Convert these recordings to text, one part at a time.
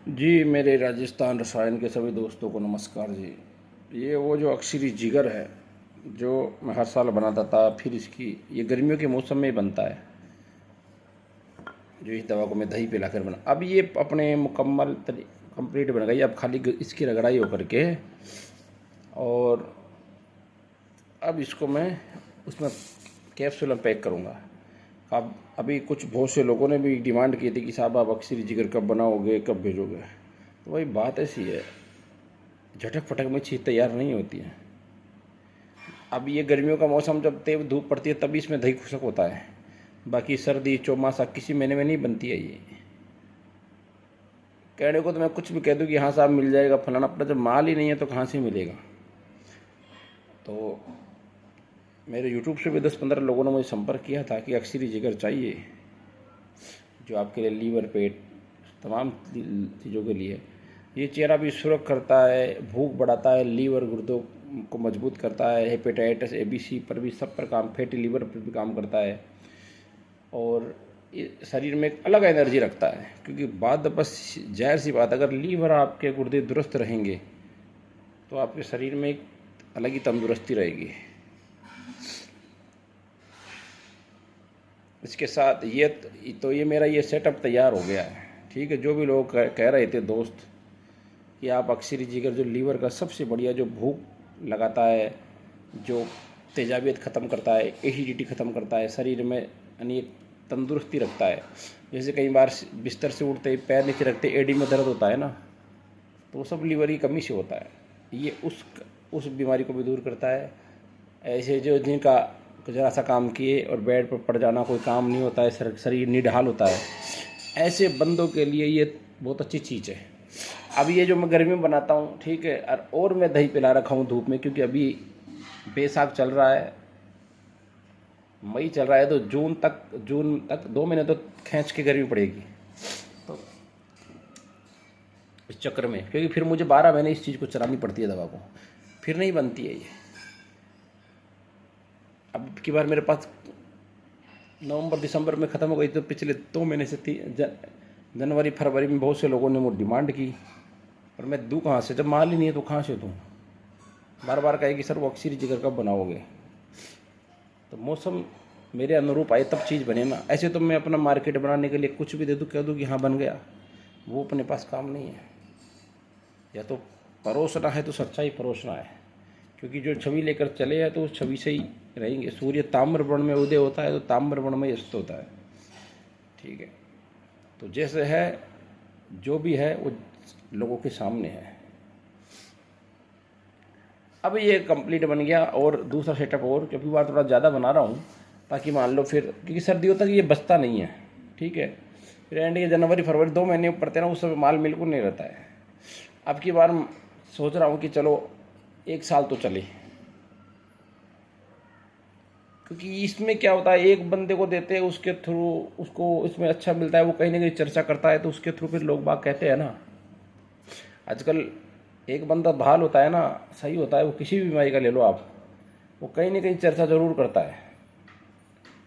जी, मेरे राजस्थान रसायन के सभी दोस्तों को नमस्कार जी। ये वो जो अक्सरी जिगर है, जो मैं हर साल बनाता था, फिर इसकी ये गर्मियों के मौसम में ही बनता है, जो इस दवा को मैं दही पिलाकर बना। अब ये अपने कंप्लीट बन गई। अब खाली इसकी रगड़ाई हो करके, और अब इसको मैं उसमें कैप्सूल में पैक करूँगा। अब अभी कुछ बहुत से लोगों ने भी डिमांड की थी कि साहब आप अक्सरी जिगर कब बनाओगे, कब भेजोगे। तो वही बात ऐसी है, झटक पटक में चीज़ तैयार नहीं होती है। अब ये गर्मियों का मौसम, जब तेज धूप पड़ती है तभी इसमें दही खुशक होता है। बाकी सर्दी चौमासा किसी महीने में नहीं बनती है ये। कहने को तो मैं कुछ भी कह दूँ कि हाँ साहब मिल जाएगा फलाना, अपना जब माल ही नहीं है तो कहाँ से मिलेगा। तो मेरे यूट्यूब से भी 10-15 लोगों ने मुझे संपर्क किया था कि अक्सरी जिगर चाहिए, जो आपके लिए लीवर, पेट, तमाम चीज़ों के लिए। ये चेहरा भी सुरख करता है, भूख बढ़ाता है, लीवर गुर्दों को मजबूत करता है, हेपेटाइटिस ABC पर भी, सब पर काम, फैटी लीवर पर भी काम करता है। और ये शरीर में एक अलग एनर्जी रखता है, क्योंकि बात बस जाहिर सी बात, अगर लीवर आपके गुर्दे दुरुस्त रहेंगे तो आपके शरीर में एक अलग ही तंदुरुस्ती रहेगी। इसके साथ ये मेरा ये सेटअप तैयार हो गया है। ठीक है, जो भी लोग कह रहे थे दोस्त कि आप अक्सरी जिगर, जो लीवर का सबसे बढ़िया, जो भूख लगाता है, जो तेजाबियत ख़त्म करता है, एसिडिटी ख़त्म करता है, शरीर में यानी एक तंदुरुस्ती रखता है। जैसे कई बार बिस्तर से उठते ही पैर नीचे रखते एडी में दर्द होता है ना, तो वो सब लीवर की कमी से होता है। ये उस बीमारी को भी दूर करता है। ऐसे जो जिनका ज़रा सा काम किए और बेड पर पड़ जाना, कोई काम नहीं होता है, शरीर निढाल होता है, ऐसे बंदों के लिए ये बहुत अच्छी चीज़ है। अब ये जो मैं गर्मी में बनाता हूँ, ठीक है, और मैं दही पिला रखा हूँ धूप में, क्योंकि अभी बैसाख चल रहा है, मई चल रहा है, तो जून तक 2 महीने तो खींच के गर्मी पड़ेगी। तो इस चक्कर में, क्योंकि फिर मुझे 12 महीने इस चीज़ को चलानी पड़ती है दवा को, फिर नहीं बनती है ये। अब की बार मेरे पास नवंबर दिसंबर में ख़त्म हो गई, तो पिछले 2 महीने से जनवरी फरवरी में बहुत से लोगों ने मुझे डिमांड की, और मैं दूँ कहाँ से, जब माल ही नहीं है तो कहाँ से दूँ। बार बार कहे कि सर वो अक्सरी जिगर कब बनाओगे। तो मौसम मेरे अनुरूप आए तब चीज़ बने ना। ऐसे तो मैं अपना मार्केट बनाने के लिए कुछ भी दे दूँ, कह दूँ कि हाँ बन गया, वो अपने पास काम नहीं है। या तो परोसना है तो सच्चाई परोसना है, क्योंकि जो छवि लेकर चले हैं तो उस छवि से ही रहेंगे। सूर्य ताम्र वर्ण में उदय होता है तो ताम्र वर्ण में अस्त होता है। ठीक है, तो जैसे है, जो भी है वो लोगों के सामने है। अब ये कंप्लीट बन गया, और दूसरा सेटअप, और क्योंकि बार थोड़ा ज़्यादा बना रहा हूँ, ताकि मान लो फिर, क्योंकि सर्दियों तक ये बचता नहीं है। ठीक है, फिर एंड ये जनवरी फरवरी 2 महीने पड़ते हैं ना, उस समय माल बिल्कुल नहीं रहता है। अब की बार सोच रहा हूँ कि चलो 1 साल तो चले, क्योंकि इसमें क्या होता है, एक बंदे को देते हैं, उसके थ्रू उसको इसमें अच्छा मिलता है, वो कहीं ना कहीं चर्चा करता है, तो उसके थ्रू फिर लोग बाग कहते हैं ना। आजकल एक बंदा बहाल होता है ना, सही होता है, वो किसी भी बीमारी का ले लो आप, वो कहीं ना कहीं चर्चा जरूर करता है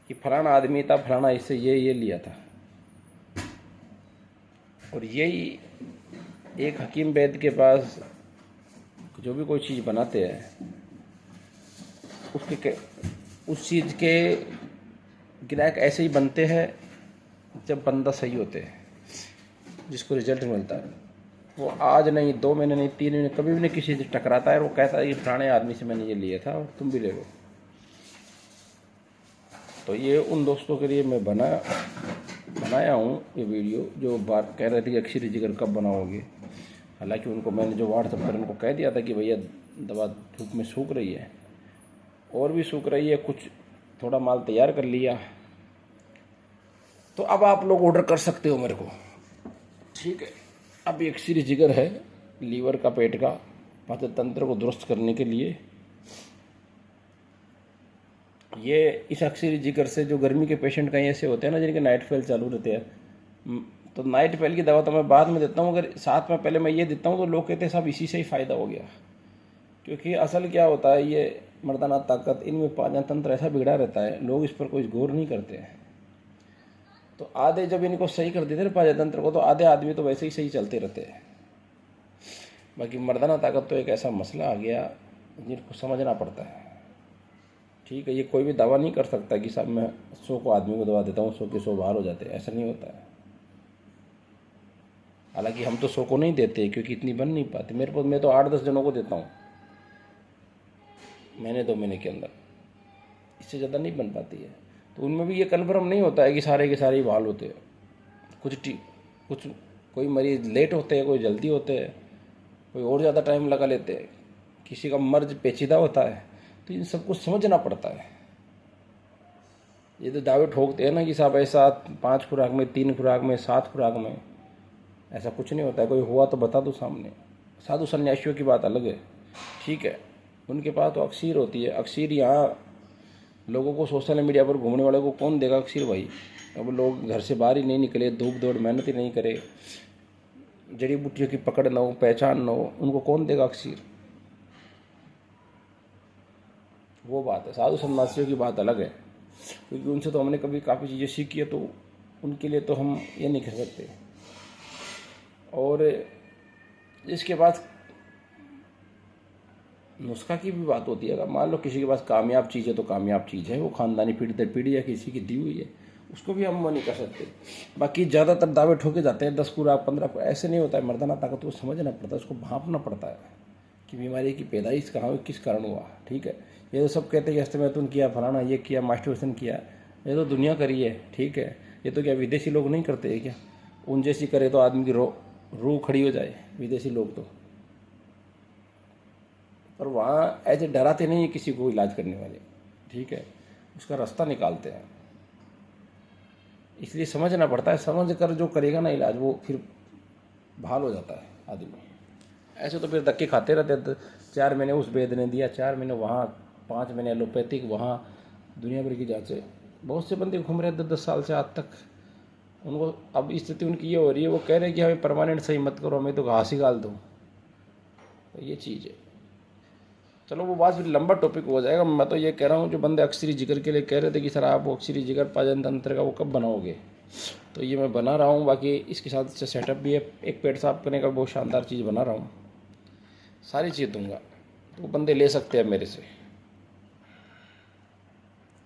कि फलाना आदमी था, फलाना इससे ये लिया था। और यही एक हकीम वैद्य के पास जो भी कोई चीज़ बनाते हैं, उस चीज़ के ग्राहक ऐसे ही बनते हैं जब बंदा सही होते हैं, जिसको रिजल्ट मिलता है। वो आज नहीं, 2 महीने नहीं, 3 महीने, कभी भी नहीं किसी से टकराता है। वो कहता है कि फलाने आदमी से मैंने ये लिया था और तुम भी ले लो। तो ये उन दोस्तों के लिए मैं बनाया हूँ ये वीडियो, जो बात कह रहे थे कि अक्सरी जिगर कब बनाओगे। हालांकि उनको मैंने जो व्हाट्सएप पर उनको कह दिया था कि भैया दवा धूप में सूख रही है, और भी सूख रही है, कुछ थोड़ा माल तैयार कर लिया, तो अब आप लोग ऑर्डर कर सकते हो मेरे को। ठीक है, अब एक अक्सरी जिगर है, लीवर का, पेट का, पाचन तंत्र को दुरुस्त करने के लिए। ये इस अक्सरी जिगर से जो गर्मी के पेशेंट कहीं ऐसे होते हैं ना, जिनके नाइट फेल चालू रहते हैं, तो नाइट फेल की दवा तो मैं बाद में देता हूँ, अगर साथ में पहले मैं ये देता हूँ तो लोग कहते हैं साहब इसी से ही फ़ायदा हो गया। क्योंकि असल क्या होता है, ये मर्दाना ताकत, इनमें पाचन तंत्र ऐसा बिगड़ा रहता है, लोग इस पर कोई गौर नहीं करते हैं। तो आधे जब इनको सही कर देते ना पाचन तंत्र को, तो आधे आदमी तो वैसे ही सही चलते रहते हैं। बाकी मर्दाना ताकत तो एक ऐसा मसला आ गया जिनको समझना पड़ता है। ठीक है, ये कोई भी दावा नहीं कर सकता कि साहब मैं 100 को आदमी को दवा देता हूँ 100 के 100 बाहर हो जाते हैं, ऐसा नहीं होता है। हालांकि हम तो 100 को नहीं देते क्योंकि इतनी बन नहीं पाती। मैं तो 8-10 जनों को देता हूँ महीने 2 महीने के अंदर, इससे ज़्यादा नहीं बन पाती है। तो उनमें भी ये कन्फर्म नहीं होता है कि सारे के सारे ही बहाल होते हैं। कुछ कोई मरीज लेट होते हैं, कोई जल्दी होते हैं, कोई और ज़्यादा टाइम लगा लेते हैं, किसी का मर्ज पेचीदा होता है। तो इन सबको समझना पड़ता है। ये तो दावे ठोकते हैं ना कि साहब ऐसा 5 खुराक में, 3 खुराक में, 7 खुराक में, ऐसा कुछ नहीं होता है। कोई हुआ तो बता दो सामने। साधु सन्यासियों की बात अलग है, ठीक है, उनके पास तो अक्सीर होती है। अक्सीर यहाँ लोगों को सोशल मीडिया पर घूमने वाले को कौन देगा अक्सीर भाई? अब लोग घर से बाहर ही नहीं निकले, धूप दौड़ मेहनत ही नहीं करे, जड़ी बूटियों की पकड़ न हो, पहचान न हो, उनको कौन देगा अक्सीर? वो बात है। साधु सन्यासियों की बात अलग है, क्योंकि उनसे तो हमने कभी काफ़ी चीज़ें सीखी है, तो उनके लिए तो हम ये नहीं कह सकते। और इसके बाद नुस्खा की भी बात होती है। अगर मान लो किसी के पास कामयाब चीज़ है तो कामयाब चीज़ है, वो ख़ानदानी पीढ़ी दर पीढ़ी या किसी की दी हुई है, उसको भी हम वो नहीं कर सकते। बाकी ज़्यादातर दावे ठोके जाते हैं 10 खुराक 15 खुराक, ऐसे नहीं होता है। मर्दाना ताकत को समझना पड़ता है, उसको भांपना पड़ता है कि बीमारी की पैदाइश कहाँ हुई, किस कारण हुआ। ठीक है, ये तो सब कहते हैं कि अस्तमैथुन किया, फलाना ये किया, मास्टरबेशन किया, ये तो दुनिया करी है। ठीक है, ये तो क्या विदेशी लोग नहीं करते हैं क्या? उन जैसी करे तो आदमी की रूह खड़ी हो जाए विदेशी लोग तो। पर वहाँ ऐसे डराते नहीं है किसी को इलाज करने वाले, ठीक है, उसका रास्ता निकालते हैं। इसलिए समझना पड़ता है, समझ कर जो करेगा ना इलाज, वो फिर बहाल हो जाता है आदमी। ऐसे तो फिर धक्के खाते रहते। 4 महीने उस वैद्य ने दिया, 4 महीने वहाँ, 5 महीने एलोपैथिक वहाँ, दुनिया भर की जाँचें। बहुत से बंदे घूम रहे 10-10 साल से आज तक। उनको अब स्थिति उनकी ये हो रही है, वो कह रहे हैं कि हमें परमानेंट सही मत करो, हमें तो घास ही गाल दो। तो ये चीज़ है। चलो वो बात फिर लंबा टॉपिक हो जाएगा। मैं तो ये कह रहा हूँ, जो बंदे अक्सरी जिगर के लिए कह रहे थे कि सर आप अक्सरी जिगर पाचन तंत्र का वो कब बनाओगे, तो ये मैं बना रहा हूँ। बाकी इसके साथ सेटअप भी है, एक पेट साफ करने का बहुत शानदार चीज़ बना रहा हूँ, सारी चीज़ दूंगा, तो बंदे ले सकते हैं मेरे से।